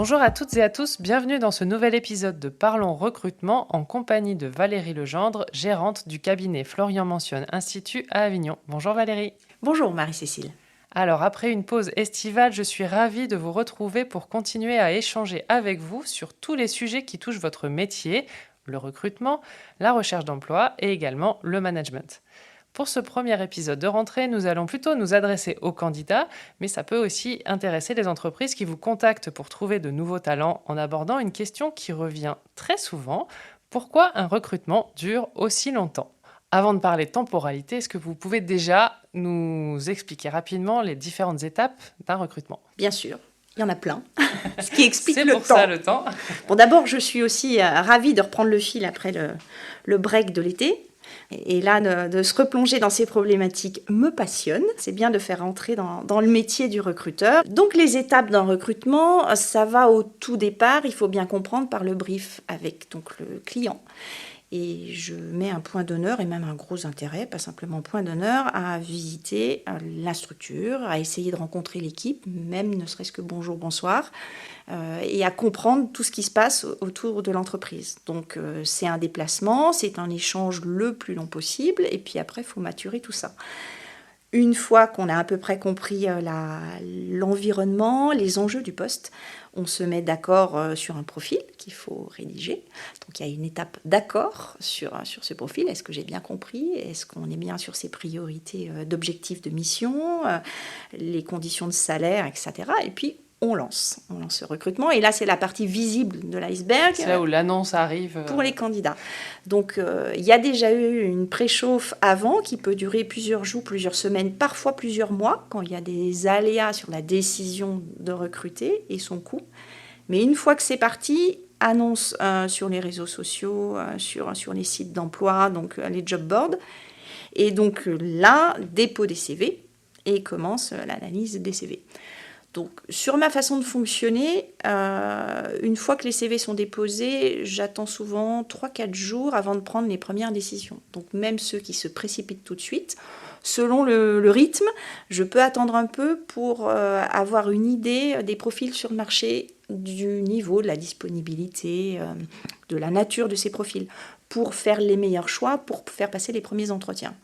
Bonjour à toutes et à tous, bienvenue dans ce nouvel épisode de Parlons recrutement en compagnie de Valérie Legendre, gérante du cabinet Florian Mentionne Institut à Avignon. Bonjour Valérie. Bonjour Marie-Cécile. Alors après une pause estivale, je suis ravie de vous retrouver pour continuer à échanger avec vous sur tous les sujets qui touchent votre métier, le recrutement, la recherche d'emploi et également le management. Pour ce premier épisode de rentrée, nous allons plutôt nous adresser aux candidats, mais ça peut aussi intéresser les entreprises qui vous contactent pour trouver de nouveaux talents en abordant une question qui revient très souvent. Pourquoi un recrutement dure aussi longtemps ? Avant de parler de temporalité, est-ce que vous pouvez déjà nous expliquer rapidement les différentes étapes d'un recrutement ? Bien sûr, il y en a plein, ce qui explique C'est le pour temps. ça le temps. Bon, d'abord, je suis aussi ravie de reprendre le fil après le break de l'été. Et là, de se replonger dans ces problématiques me passionne. C'est bien de faire entrer dans le métier du recruteur. Donc, les étapes d'un recrutement, ça va au tout départ, il faut bien comprendre, par le brief avec donc, le client. Et je mets un point d'honneur et même un gros intérêt, pas simplement point d'honneur, à visiter la structure, à essayer de rencontrer l'équipe, même ne serait-ce que bonjour, bonsoir, et à comprendre tout ce qui se passe autour de l'entreprise. Donc c'est un déplacement, c'est un échange le plus long possible, et puis après, il faut maturer tout ça. Une fois qu'on a à peu près compris l'environnement, les enjeux du poste, on se met d'accord sur un profil qu'il faut rédiger. Donc il y a une étape d'accord sur ce profil. Est-ce que j'ai bien compris ? Est-ce qu'on est bien sur ses priorités d'objectifs de mission, les conditions de salaire, etc. Et puis on lance ce recrutement. Et là, c'est la partie visible de l'iceberg. C'est là où l'annonce arrive. Pour les candidats. Donc, il y a déjà eu une préchauffe avant qui peut durer plusieurs jours, plusieurs semaines, parfois plusieurs mois, quand il y a des aléas sur la décision de recruter et son coût. Mais une fois que c'est parti, annonce sur les réseaux sociaux, sur les sites d'emploi, donc les job boards. Et donc là, dépôt des CV et commence l'analyse des CV. Donc, sur ma façon de fonctionner, une fois que les CV sont déposés, j'attends souvent 3-4 jours avant de prendre les premières décisions. Donc, même ceux qui se précipitent tout de suite, selon le rythme, je peux attendre un peu pour avoir une idée des profils sur le marché, du niveau, de la disponibilité, de la nature de ces profils, pour faire les meilleurs choix, pour faire passer les premiers entretiens.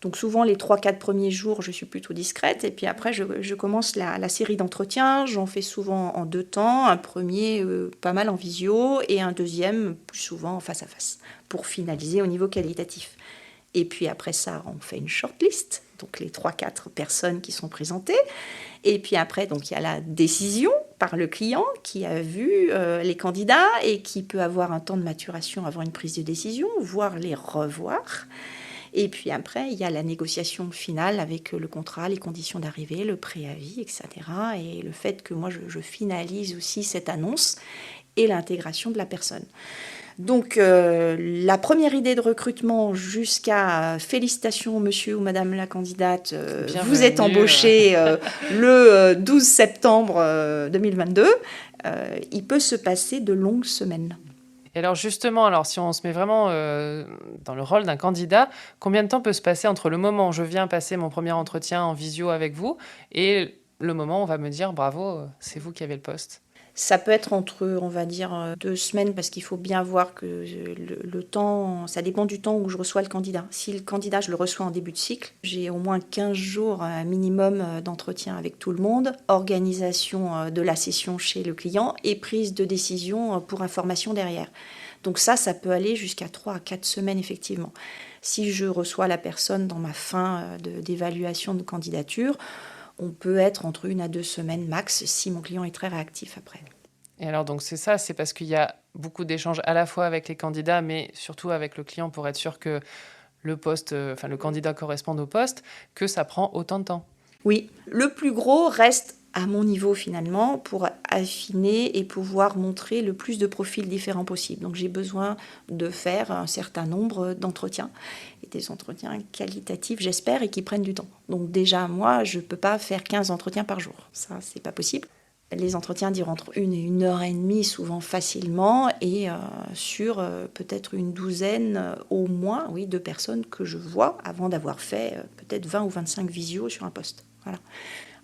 Donc souvent, les 3-4 premiers jours, je suis plutôt discrète. Et puis après, je commence la série d'entretiens. J'en fais souvent en 2 temps. Un premier, pas mal en visio, et un deuxième, plus souvent en face à face, pour finaliser au niveau qualitatif. Et puis après ça, on fait une shortlist, donc les 3-4 personnes qui sont présentées. Et puis après, donc, il y a la décision par le client qui a vu les candidats et qui peut avoir un temps de maturation avant une prise de décision, voire les revoir. Et puis après, il y a la négociation finale avec le contrat, les conditions d'arrivée, le préavis, etc. Et le fait que moi, je finalise aussi cette annonce et l'intégration de la personne. Donc, la première idée de recrutement jusqu'à félicitations, monsieur ou madame la candidate, vous êtes embauché le 12 septembre 2022, il peut se passer de longues semaines. Et alors justement, si on se met vraiment dans le rôle d'un candidat, combien de temps peut se passer entre le moment où je viens passer mon premier entretien en visio avec vous et le moment où on va me dire bravo, c'est vous qui avez le poste ? Ça peut être entre, on va dire, 2 semaines, parce qu'il faut bien voir que le temps, ça dépend du temps où je reçois le candidat. Si le candidat, je le reçois en début de cycle, j'ai au moins 15 jours minimum d'entretien avec tout le monde, organisation de la session chez le client et prise de décision pour information derrière. Donc ça peut aller jusqu'à 3 à 4 semaines, effectivement. Si je reçois la personne dans ma fin d'évaluation de candidature, on peut être entre 1 à 2 semaines max si mon client est très réactif après. Et alors donc c'est parce qu'il y a beaucoup d'échanges à la fois avec les candidats, mais surtout avec le client pour être sûr que le candidat corresponde au poste, que ça prend autant de temps. Oui, le plus gros reste à mon niveau finalement pour affiner et pouvoir montrer le plus de profils différents possible. Donc j'ai besoin de faire un certain nombre d'entretiens, et des entretiens qualitatifs j'espère et qui prennent du temps. Donc déjà moi je ne peux pas faire 15 entretiens par jour, ça c'est pas possible. Les entretiens durent entre 1 et 1h30 souvent facilement, et sur peut-être une douzaine au moins de personnes que je vois avant d'avoir fait peut-être 20 ou 25 visios sur un poste. Voilà.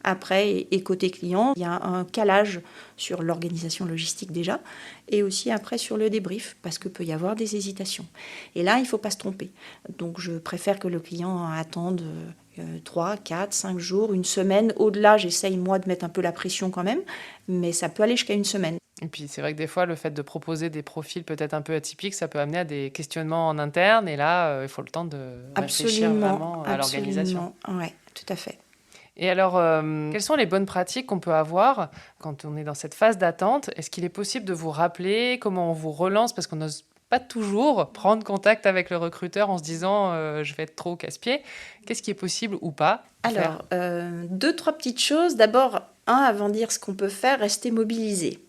Après, et côté client, il y a un calage sur l'organisation logistique déjà, et aussi après sur le débrief, parce qu'il peut y avoir des hésitations. Et là, il ne faut pas se tromper. Donc, je préfère que le client attende 3, 4, 5 jours, une semaine. Au-delà, j'essaye, moi, de mettre un peu la pression quand même, mais ça peut aller jusqu'à une semaine. Et puis c'est vrai que des fois, le fait de proposer des profils peut-être un peu atypiques, ça peut amener à des questionnements en interne. Et là, il faut le temps de réfléchir vraiment à l'organisation. Oui, tout à fait. Et alors, quelles sont les bonnes pratiques qu'on peut avoir quand on est dans cette phase d'attente? Est-ce qu'il est possible de vous rappeler comment on vous relance? Parce qu'on n'ose pas toujours prendre contact avec le recruteur en se disant je vais être trop casse-pied. Qu'est-ce qui est possible ou pas de faire? Alors, 2-3 petites choses. D'abord, avant de dire ce qu'on peut faire, rester mobilisé.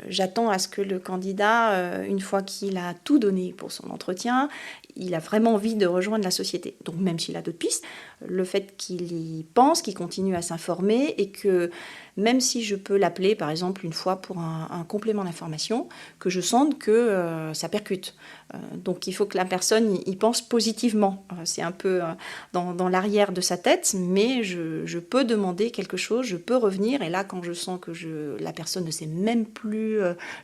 J'attends à ce que le candidat, une fois qu'il a tout donné pour son entretien, il a vraiment envie de rejoindre la société. Donc même s'il a d'autres pistes, le fait qu'il y pense, qu'il continue à s'informer et que même si je peux l'appeler par exemple une fois pour un complément d'information, que je sente que ça percute. Donc il faut que la personne y pense positivement. C'est un peu dans l'arrière de sa tête, mais je peux demander quelque chose, je peux revenir, et là quand je sens que la personne ne sait même plus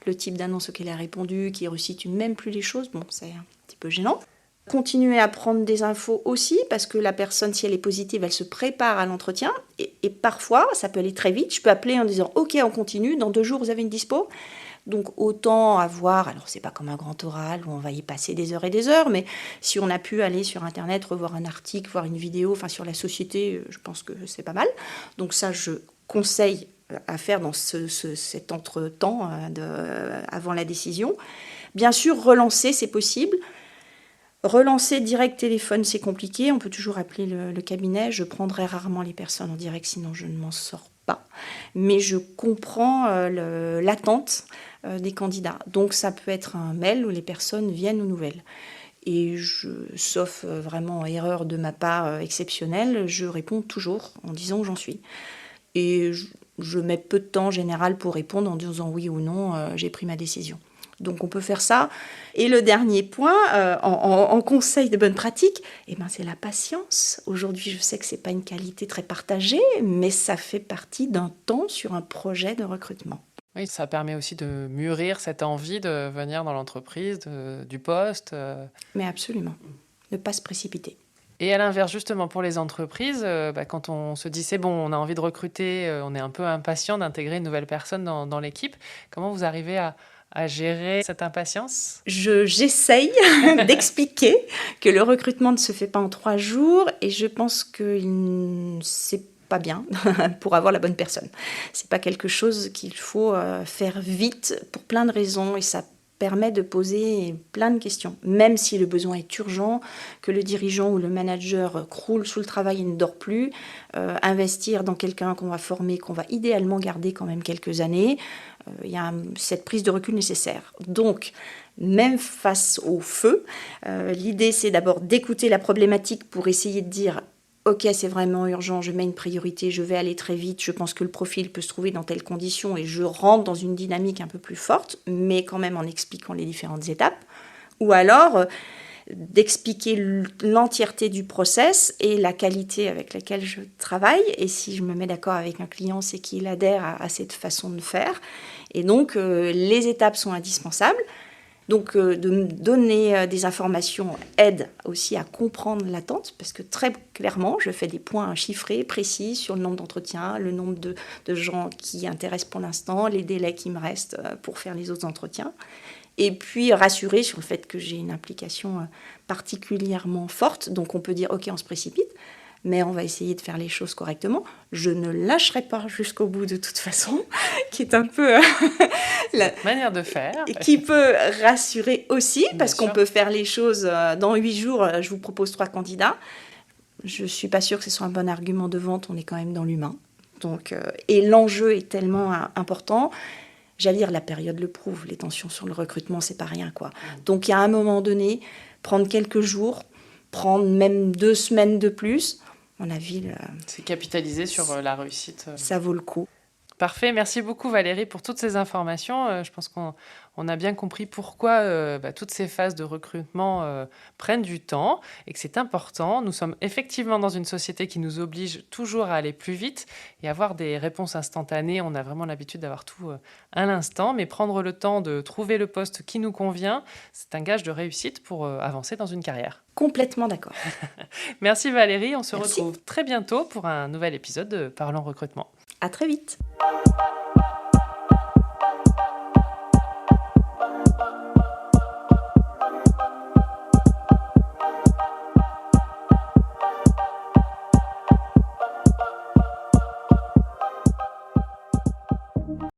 le type d'annonce auquel elle a répondu, qui ne resitue même plus les choses, bon, c'est un petit peu gênant. Continuer à prendre des infos aussi, parce que la personne, si elle est positive, elle se prépare à l'entretien. Et parfois, ça peut aller très vite. Je peux appeler en disant « Ok, on continue, dans 2 jours, vous avez une dispo ?» Donc autant avoir, alors c'est pas comme un grand oral où on va y passer des heures et des heures, mais si on a pu aller sur Internet, revoir un article, voir une vidéo, enfin sur la société, je pense que c'est pas mal. Donc ça, je conseille à faire dans cet entre-temps avant la décision. Bien sûr, relancer, c'est possible. Relancer direct téléphone, c'est compliqué. On peut toujours appeler le cabinet. Je prendrai rarement les personnes en direct, sinon je ne m'en sors pas. Mais je comprends l'attente des candidats. Donc ça peut être un mail où les personnes viennent aux nouvelles. Et sauf vraiment erreur de ma part exceptionnelle, je réponds toujours en disant où j'en suis. Et je mets peu de temps en général pour répondre en disant oui ou non, j'ai pris ma décision. Donc on peut faire ça. Et le dernier point, en conseil de bonne pratique, c'est la patience. Aujourd'hui, je sais que ce n'est pas une qualité très partagée, mais ça fait partie d'un temps sur un projet de recrutement. Oui, ça permet aussi de mûrir cette envie de venir dans l'entreprise, du poste. Mais absolument, ne pas se précipiter. Et à l'inverse, justement, pour les entreprises, quand on se dit c'est bon, on a envie de recruter, on est un peu impatient d'intégrer une nouvelle personne dans l'équipe, comment vous arrivez à gérer cette impatience? J'essaye d'expliquer que le recrutement ne se fait pas en 3 jours et je pense que c'est pas bien pour avoir la bonne personne. C'est pas quelque chose qu'il faut faire vite pour plein de raisons et ça permet de poser plein de questions, même si le besoin est urgent, que le dirigeant ou le manager croule sous le travail et ne dort plus, investir dans quelqu'un qu'on va former, qu'on va idéalement garder quand même quelques années, il y a cette prise de recul nécessaire. Donc, même face au feu, l'idée c'est d'abord d'écouter la problématique pour essayer de dire ok, c'est vraiment urgent, je mets une priorité, je vais aller très vite, je pense que le profil peut se trouver dans telles conditions et je rentre dans une dynamique un peu plus forte, mais quand même en expliquant les différentes étapes. Ou alors d'expliquer l'entièreté du process et la qualité avec laquelle je travaille. Et si je me mets d'accord avec un client, c'est qu'il adhère à cette façon de faire. Et donc, les étapes sont indispensables. Donc, de donner des informations aide aussi à comprendre l'attente, parce que très clairement, je fais des points chiffrés, précis sur le nombre d'entretiens, le nombre de gens qui intéressent pour l'instant, les délais qui me restent pour faire les autres entretiens. Et puis rassurer sur le fait que j'ai une implication particulièrement forte. Donc, on peut dire, OK, on se précipite, mais on va essayer de faire les choses correctement. Je ne lâcherai pas jusqu'au bout de toute façon, qui est un peu la manière de faire. Qui peut rassurer aussi, parce qu'on peut faire les choses dans 8 jours, je vous propose 3 candidats. Je ne suis pas sûre que ce soit un bon argument de vente, on est quand même dans l'humain. Donc, et l'enjeu est tellement important. J'allais dire, la période le prouve, les tensions sur le recrutement, c'est pas rien, quoi. Donc, il y a un moment donné, prendre quelques jours, prendre même 2 semaines de plus, à mon avis... c'est capitaliser sur la réussite. Ça vaut le coup. Parfait, merci beaucoup Valérie pour toutes ces informations. Je pense qu'on On a bien compris pourquoi toutes ces phases de recrutement prennent du temps et que c'est important. Nous sommes effectivement dans une société qui nous oblige toujours à aller plus vite et avoir des réponses instantanées. On a vraiment l'habitude d'avoir tout à l'instant, mais prendre le temps de trouver le poste qui nous convient, c'est un gage de réussite pour avancer dans une carrière. Complètement d'accord. Merci Valérie, on se Merci. retrouve très bientôt pour un nouvel épisode de Parlons recrutement. À très vite.